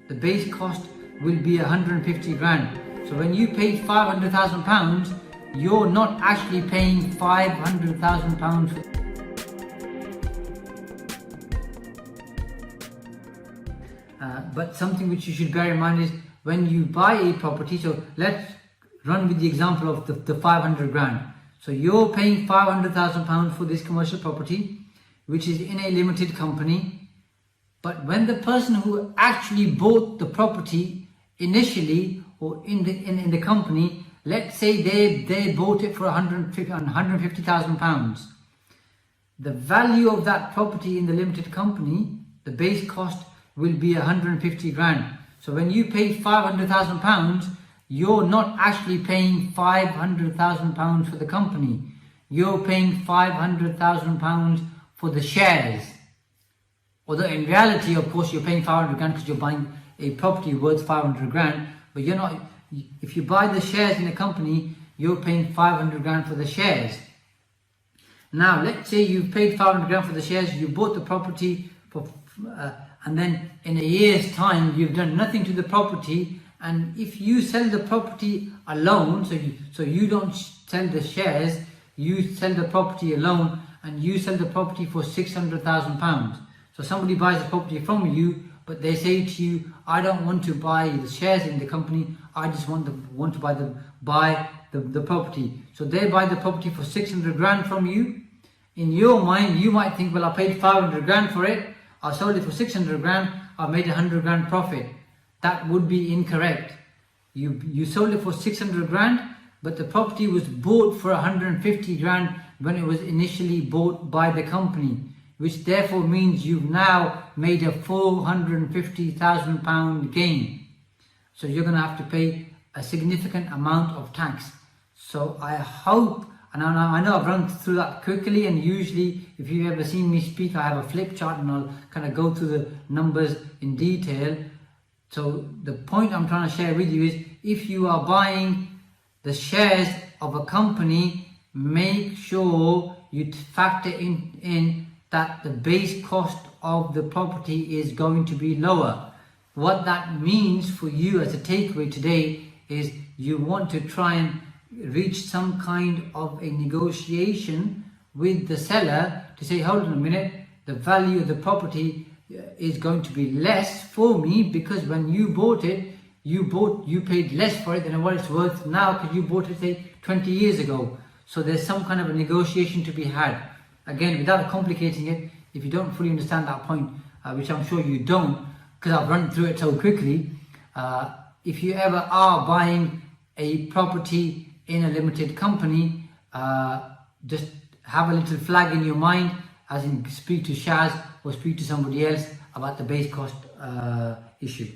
the base cost will be 150 grand. So when you pay £500,000, you're not actually paying £500,000. But something which you should bear in mind is when you buy a property, so let's run with the example of the 500 grand. So you're paying £500,000 for this commercial property, which is in a limited company. But when the person who actually bought the property initially or in the company, let's say they bought it for £150,000. The value of that property in the limited company, the base cost will be 150 grand. So when you pay £500,000, you're not actually paying £500,000 for the company. You're paying £500,000 for the shares. Although in reality, of course, you're paying 500 grand because you're buying a property worth 500 grand, but you're not. If you buy the shares in a company, you're paying 500 grand for the shares. Now, let's say you paid 500 grand for the shares, you bought the property for, and then in a year's time, you've done nothing to the property. And if you sell the property alone, so you don't sell the shares, you sell the property alone, and you sell the property for £600,000. So somebody buys the property from you, but they say to you, I don't want to buy the shares in the company, I just want to buy the property. So they buy the property for 600 grand from you. In your mind, you might think, well, I paid 500 grand for it, I sold it for 600 grand, I made 100 grand profit. That would be incorrect. You sold it for 600 grand, but the property was bought for 150 grand when it was initially bought by the company, which therefore means you've now made a £450,000 gain. So you're going to have to pay a significant amount of tax. So I hope, and I know I've run through that quickly, and usually if you've ever seen me speak, I have a flip chart and I'll kind of go through the numbers in detail. So the point I'm trying to share with you is, if you are buying the shares of a company, make sure you factor in that the base cost of the property is going to be lower. What that means for you as a takeaway today is you want to try and reach some kind of a negotiation with the seller to say, hold on a minute, the value of the property is going to be less for me because when you bought it, you paid less for it than what it's worth now because you bought it, say, 20 years ago. So there's some kind of a negotiation to be had. Again, without complicating it, if you don't fully understand that point, which I'm sure you don't, because I've run through it so quickly, if you ever are buying a property in a limited company, just have a little flag in your mind, as in speak to Shaz or speak to somebody else about the base cost issue.